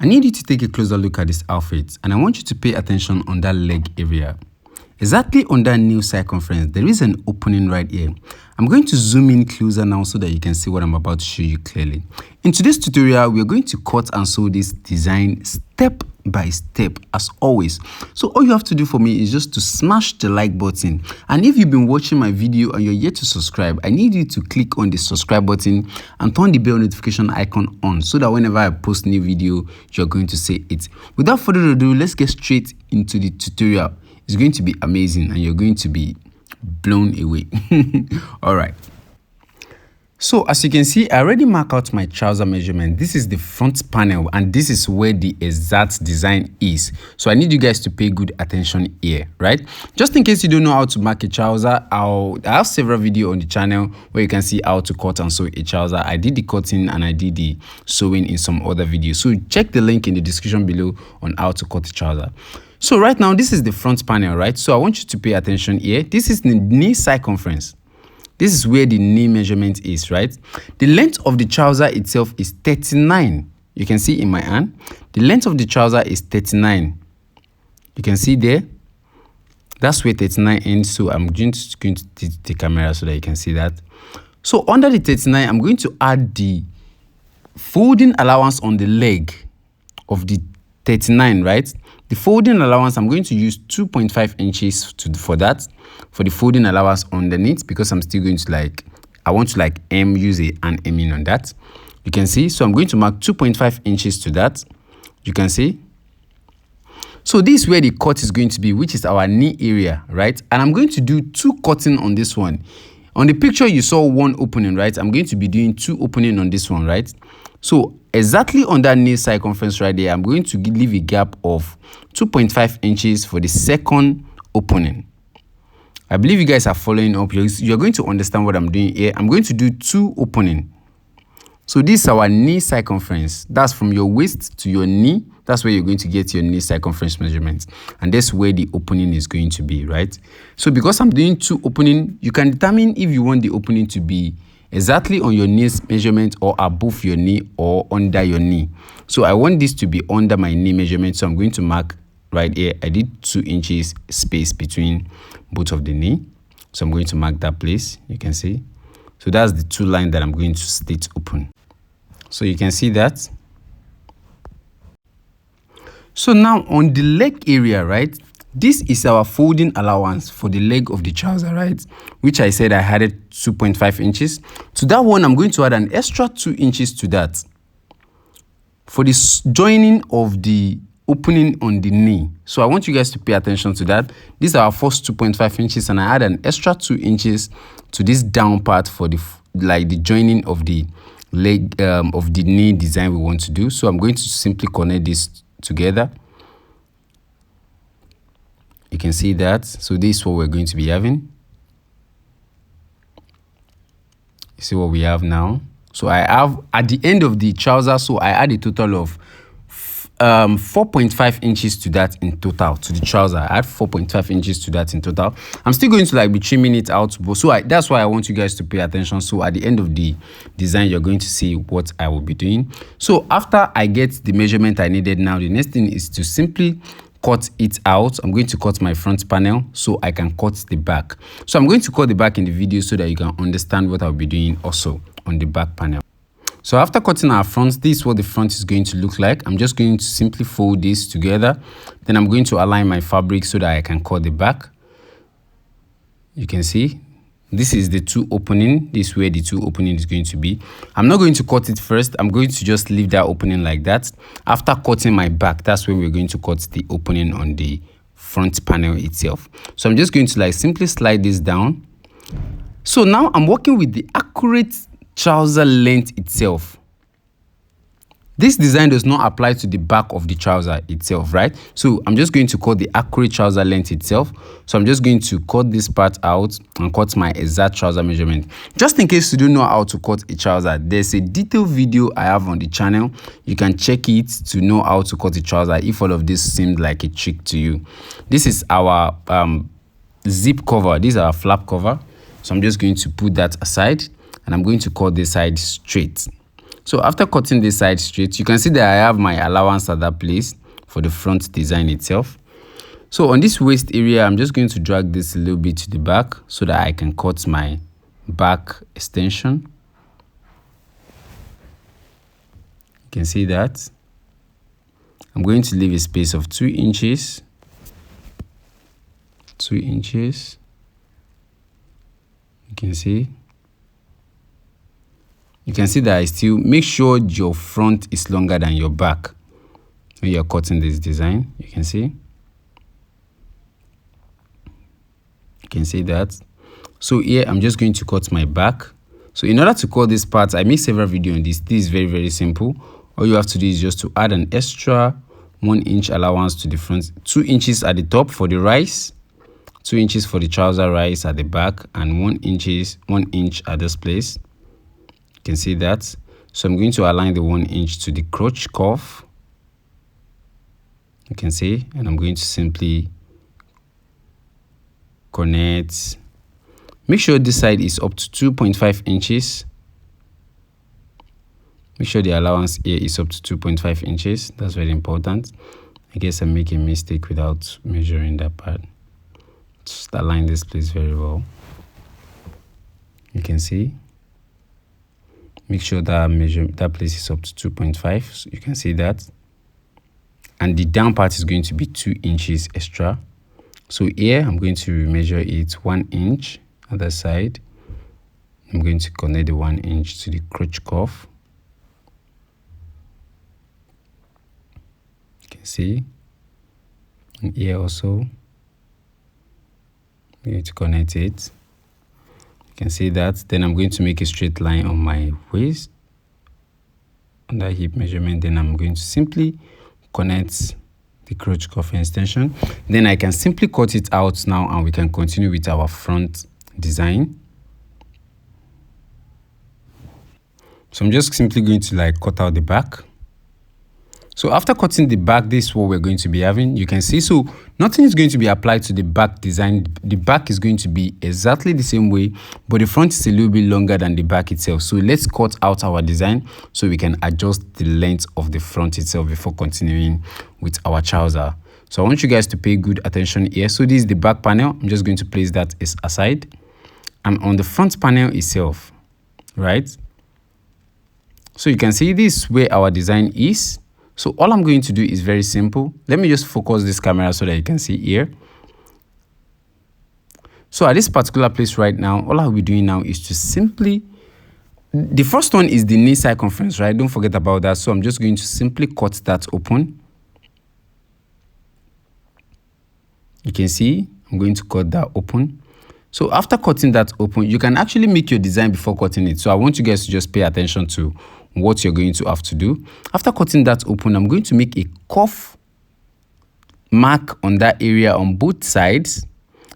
I need you to take a closer look at this outfit, and I want you to pay attention on that leg area. Exactly on that knee circumference, there is an opening right here. I'm going to zoom in closer now so that you can see what I'm about to show you clearly. In today's tutorial, we are going to cut and sew this design step by step as always. So all you have to do for me is just to smash the like button. And if you've been watching my video and you're yet to subscribe, I need you to click on the subscribe button and turn the bell notification icon on so that whenever I post new video, you're going to see it. Without further ado, let's get straight into the tutorial. It's going to be amazing and you're going to be blown away. All right. So as you can see, I already marked out my trouser measurement. This is the front panel and this is where the exact design is. So I need you guys to pay good attention here, right? Just in case you don't know how to mark a trouser, I have several videos on the channel where you can see how to cut and sew a trouser. I did the cutting and I did the sewing in some other videos. So check the link in the description below on how to cut a trouser. So right now, this is the front panel, right? So I want you to pay attention here. This is the knee circumference. This is where the knee measurement is, right? The length of the trouser itself is 39. You can see in my hand. The length of the trouser is 39. You can see there. That's where 39 ends. So I'm just going to tilt the camera so that you can see that. So under the 39, I'm going to add the folding allowance on the leg of the 39, right? The folding allowance, I'm going to use 2.5 inches for that, for the folding allowance underneath, because I'm still going to I want to use an aiming on that. You can see, so I'm going to mark 2.5 inches to that. You can see. So this is where the cut is going to be, which is our knee area, right? And I'm going to do 2 cutting on this one. On the picture, you saw 1 opening, right? I'm going to be doing 2 opening on this one, right? So exactly on that knee circumference right there, I'm going to leave a gap of 2.5 inches for the second opening. I believe you guys are following up. You're going to understand what I'm doing here. I'm going to do 2 opening. So this is our knee circumference. That's from your waist to your knee. That's where you're going to get your knee circumference measurement. And that's where the opening is going to be, right? So because I'm doing 2 opening, you can determine if you want the opening to be exactly on your knee measurement or above your knee or under your knee. So I want this to be under my knee measurement. So I'm going to mark right here. I did 2 inches space between both of the knee. So I'm going to mark that place. You can see. So that's the 2 lines that I'm going to slit open. So you can see that. So now on the leg area, right? This is our folding allowance for the leg of the trouser, right? Which I said I added 2.5 inches. To that one, I'm going to add an extra 2 inches to that. For the joining of the opening on the knee. So I want you guys to pay attention to that. These are our first 2.5 inches and I add an extra 2 inches to this down part for the joining of the leg of the knee design we want to do. So I'm going to simply connect this together. You can see that. So this is what we're going to be having. You see what we have now. So I have at the end of the trouser, so I add a total of 4.5 inches to that in total to the trouser. I add 4.5 inches to that in total. I'm still going to be trimming it out, so that's why I want you guys to pay attention. So at the end of the design, you're going to see what I will be doing. So after I get the measurement I needed, now the next thing is to simply cut it out. I'm going to cut my front panel so I can cut the back. So I'm going to cut the back in the video so that you can understand what I'll be doing also on the back panel. So after cutting our front, this is what the front is going to look like. I'm just going to simply fold this together. Then I'm going to align my fabric so that I can cut the back. You can see this is the 2 opening. This is where the 2 opening is going to be. I'm not going to cut it first. I'm going to just leave that opening like that. After cutting my back, that's where we're going to cut the opening on the front panel itself. So I'm just going to simply slide this down. So now I'm working with the accurate trouser length itself. This design does not apply to the back of the trouser itself, right? So I'm just going to cut the accurate trouser length itself. So I'm just going to cut this part out and cut my exact trouser measurement. Just in case you don't know how to cut a trouser, there's a detailed video I have on the channel. You can check it to know how to cut a trouser if all of this seemed like a trick to you. This is our zip cover. This is our flap cover. So I'm just going to put that aside and I'm going to cut this side straight. So after cutting this side straight, you can see that I have my allowance at that place for the front design itself. So on this waist area, I'm just going to drag this a little bit to the back so that I can cut my back extension. You can see that. I'm going to leave a space of 2 inches. 2 inches. You can see. You can see that I still make sure your front is longer than your back when you're cutting this design. You can see. You can see that. So here I'm just going to cut my back. So in order to cut this part, I make several videos on this. This is very, very simple. All you have to do is just to add an extra 1 inch allowance to the front, 2 inches at the top for the rise, 2 inches for the trouser rise at the back, and 1 inch at this place. You can see that. So I'm going to align the 1 inch to the crotch cuff. You can see, and I'm going to simply connect. Make sure this side is up to 2.5 inches. Make sure the allowance here is up to 2.5 inches. That's very important. I guess I'm making a mistake without measuring that part. Just align this place very well. You can see. Make sure that place is up to 2.5. So you can see that. And the down part is going to be 2 inches extra. So here I'm going to measure it 1 inch. Other side, I'm going to connect the 1 inch to the crotch cuff. You can see, and here also, I'm going to connect it. You can see that. Then I'm going to make a straight line on my waist, on that hip measurement. Then I'm going to simply connect the crotch cuff extension. Then I can simply cut it out now, and we can continue with our front design. So I'm just simply going to cut out the back. So after cutting the back, this is what we're going to be having. You can see, so nothing is going to be applied to the back design. The back is going to be exactly the same way, but the front is a little bit longer than the back itself. So let's cut out our design so we can adjust the length of the front itself before continuing with our trouser. So I want you guys to pay good attention here. So this is the back panel. I'm just going to place that aside. And on the front panel itself, right? So you can see this is where our design is. So all I'm going to do is very simple. Let me just focus this camera so that you can see here. So at this particular place right now, all I'll be doing now is to simply, the first one is the knee circumference, right? Don't forget about that. So I'm just going to simply cut that open. You can see, I'm going to cut that open. So after cutting that open, you can actually make your design before cutting it. So I want you guys to just pay attention to what you're going to have to do. After cutting that open, I'm going to make a cuff mark on that area on both sides.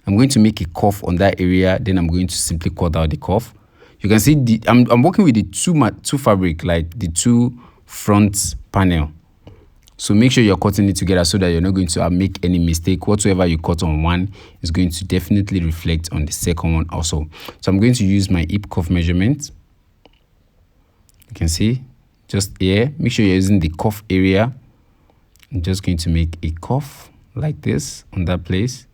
I'm going to make a cuff on that area. Then I'm going to simply cut out the cuff. You can see I'm working with the two fabric, like the two front panel. So make sure you're cutting it together so that you're not going to make any mistake. Whatsoever you cut on one is going to definitely reflect on the second one also. So I'm going to use my hip cuff measurement. You can see just here. Make sure you're using the cuff area. I'm just going to make a cuff like this on that place.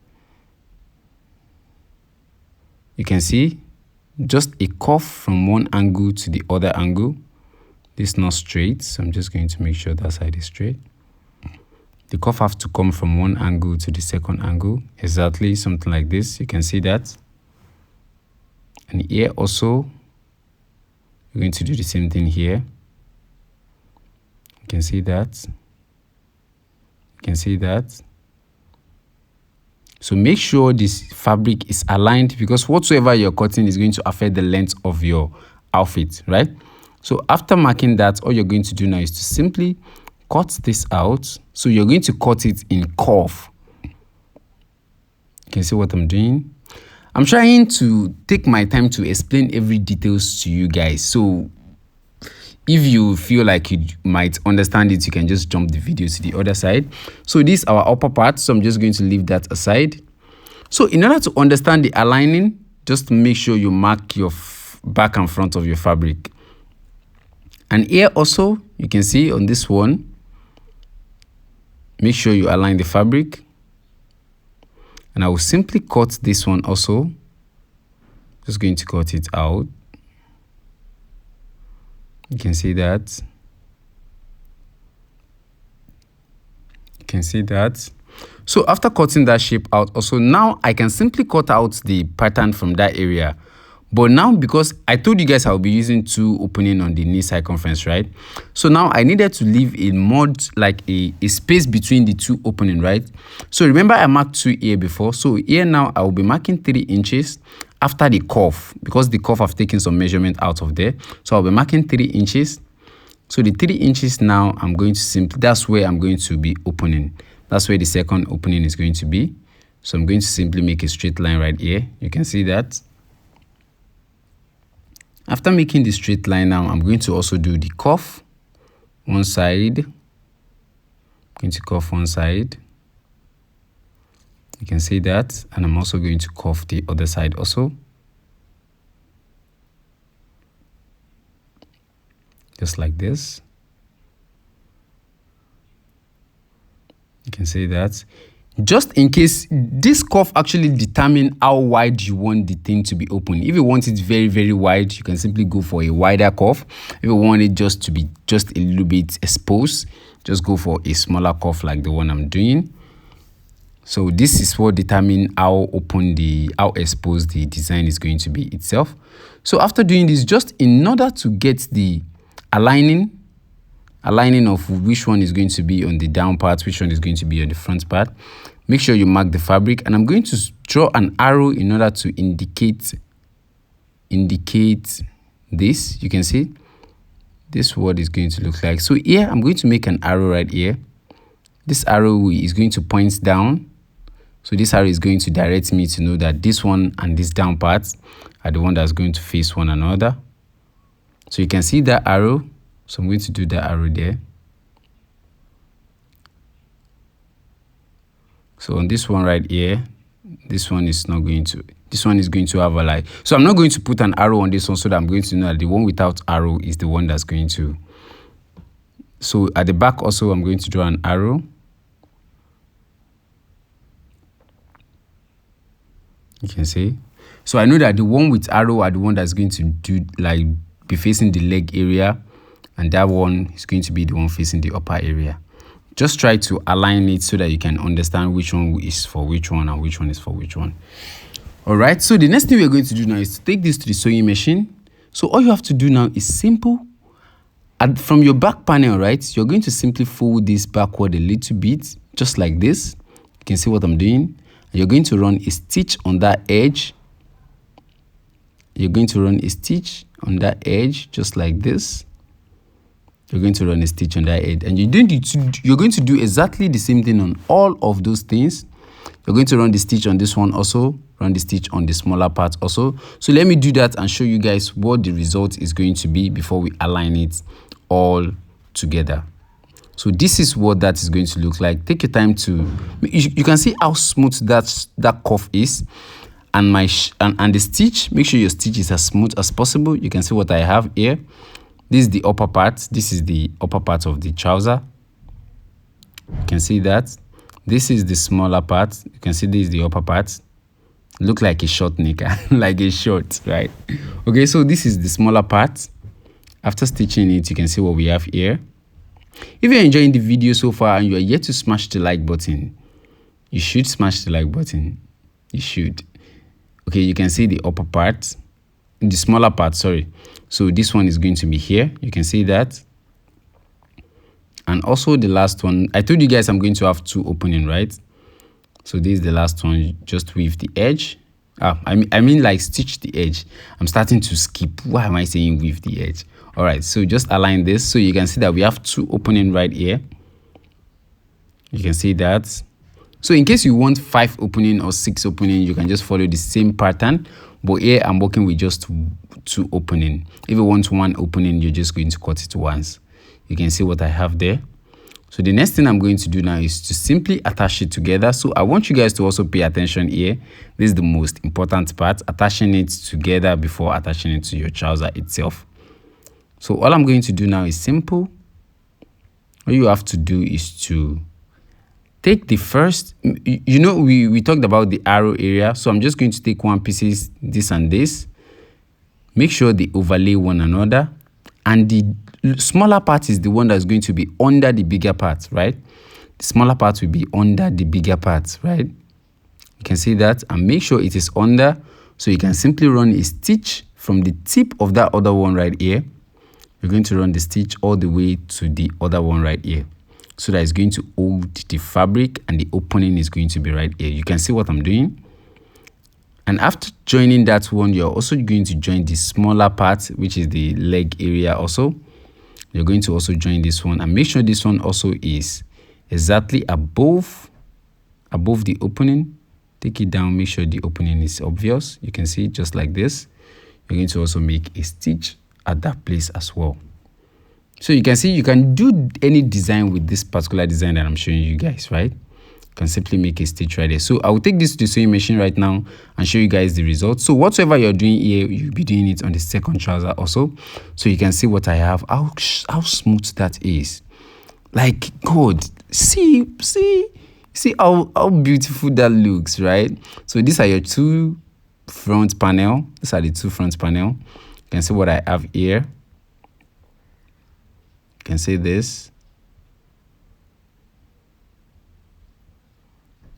You can see just a cuff from one angle to the other angle. This is not straight, so I'm just going to make sure that side is straight. The cuff has to come from one angle to the second angle, exactly something like this. You can see that. And here also, we're going to do the same thing here. You can see that. You can see that. So make sure this fabric is aligned, because whatsoever you're cutting is going to affect the length of your outfit, right? So after marking that, all you're going to do now is to simply cut this out. So you're going to cut it in curve. You can see what I'm doing. I'm trying to take my time to explain every details to you guys. So if you feel like you might understand it, you can just jump the video to the other side. So this is our upper part. So I'm just going to leave that aside. So in order to understand the aligning, just make sure you mark your back and front of your fabric. And here also, you can see on this one, make sure you align the fabric. And I will simply cut this one also. Just going to cut it out. You can see that. You can see that. So after cutting that shape out also, now I can simply cut out the pattern from that area. But now, because I told you guys I'll be using 2 opening on the knee circumference, right? So now I needed to leave a more like a space between the 2 opening, right? So remember I marked 2 here before. So here now I will be marking 3 inches after the cuff, because the cuff I've taken some measurement out of there. So I'll be marking 3 inches. So the 3 inches now, I'm going to simply, that's where I'm going to be opening. That's where the second opening is going to be. So I'm going to simply make a straight line right here. You can see that. After making the straight line now, I'm going to also do the cuff one side. I'm going to cuff one side. You can see that. And I'm also going to cuff the other side also. Just like this. You can see that. Just in case, this cuff actually determine how wide you want the thing to be open. If you want it very, very wide, you can simply go for a wider cuff. If you want it just to be just a little bit exposed, just go for a smaller cuff like the one I'm doing. So this is what determine how exposed the design is going to be itself. So after doing this, just in order to get the aligning of which one is going to be on the down part, which one is going to be on the front part, make sure you mark the fabric. And I'm going to draw an arrow in order to indicate this. You can see this what is going to look like. So here I'm going to make an arrow right here. This arrow is going to point down. So this arrow is going to direct me to know that this one and this down part are the one that's going to face one another. So you can see that arrow. So I'm going to do that arrow there. So on this one right here, this one is going to have a line. So I'm not going to put an arrow on this one, so that I'm going to know that the one without arrow is the one that's going to. So at the back also, I'm going to draw an arrow. You can see. So I know that the one with arrow are the one that's going to be facing the leg area, and that one is going to be the one facing the upper area. Just try to align it so that you can understand which one is for which one and which one is for which one. All right, so the next thing we're going to do now is to take this to the sewing machine. So all you have to do now is simple. From your back panel, right, you're going to simply fold this backward a little bit, just like this. You can see what I'm doing. And you're going to run a stitch on that edge. You're going to run a stitch on that edge, just like this. You're going to run a stitch on that edge, and you're going to do exactly the same thing on all of those things. You're going to run the stitch on this one also, run the stitch on the smaller part also. So let me do that and show you guys what the result is going to be before we align it all together. So this is what that is going to look like. Take your time to, you can see how smooth that cuff is, and the stitch. Make sure your stitch is as smooth as possible. You can see what I have here. This is the upper part. This is the upper part of the trouser. You can see that. This is the smaller part. You can see this is the upper part. Look like a short knicker, like a short, right? Okay, so this is the smaller part. After stitching it, you can see what we have here. If you're enjoying the video so far and you are yet to smash the like button, you should smash the like button. You should. Okay, you can see the upper part, the smaller part, sorry. So this one is going to be here. You can see that. And also the last one, I told you guys I'm going to have 2 opening, right? So this is the last one. Just weave the edge. I mean like stitch the edge. I'm starting to skip. Why am I saying weave the edge? All right, so just align this. So you can see that we have 2 opening right here. You can see that. So in case you want 5 opening or 6 opening, you can just follow the same pattern. But here I'm working with just 2 opening. If you want 1 opening, you're just going to cut it once. You can see what I have there. So the next thing I'm going to do now is to simply attach it together. So I want you guys to also pay attention here. This is the most important part, attaching it together before attaching it to your trouser itself. So all I'm going to do now is simple. All you have to do is to take the first, we talked about the arrow area. So I'm just going to take one pieces, this and this. Make sure they overlay one another. And the smaller part is the one that's going to be under the bigger part, right? The smaller part will be under the bigger part, right? You can see that, and make sure it is under. So you can simply run a stitch from the tip of that other one right here. You're going to run the stitch all the way to the other one right here. So that it's going to hold the fabric and the opening is going to be right here. You can see what I'm doing. And after joining that one, you're also going to join the smaller part, which is the leg area also. You're going to also join this one and make sure this one also is exactly above the opening. Take it down, make sure the opening is obvious. You can see just like this. You're going to also make a stitch at that place as well. So you can see you can do any design with this particular design that I'm showing you guys, right? You can simply make a stitch right there. So I will take this to the sewing machine right now and show you guys the results. So whatsoever you're doing here, you'll be doing it on the second trouser also. So you can see what I have, how smooth that is. Like, God, see how beautiful that looks, right? So these are your two front panel. These are the two front panel. You can see what I have here. You can see this.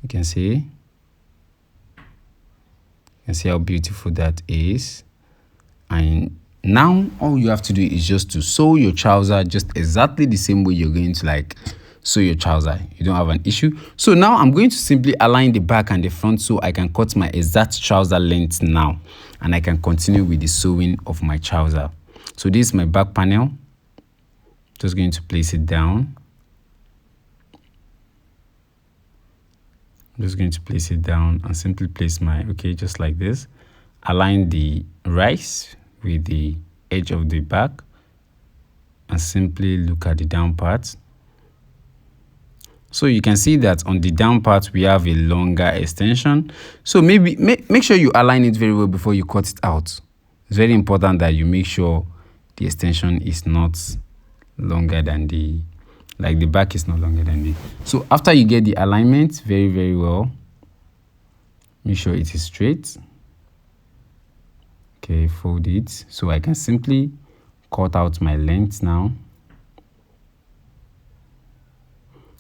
You can see how beautiful that is. And now all you have to do is just to sew your trouser just exactly the same way you're going to like sew your trouser. You don't have an issue. So now I'm going to simply align the back and the front so I can cut my exact trouser length now, and I can continue with the sewing of my trouser. So this is my back panel. Just going to place it down. I'm just going to place it down and simply place my, just like this. Align the rise with the edge of the back and simply look at the down part. So you can see that on the down part, we have a longer extension. So maybe make sure you align it very well before you cut it out. It's very important that you make sure the extension is not longer than the back is not longer than the. So after you get the alignment very, very well, make sure it is straight. Okay, fold it. So I can simply cut out my length now.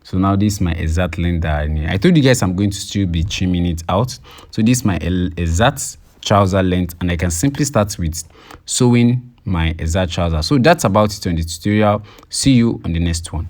So now this is my exact length that I need. I told you guys I'm going to still be trimming it out. So this is my exact trouser length, and I can simply start with sewing my exact trouser. So that's about it on the tutorial. See you on the next one.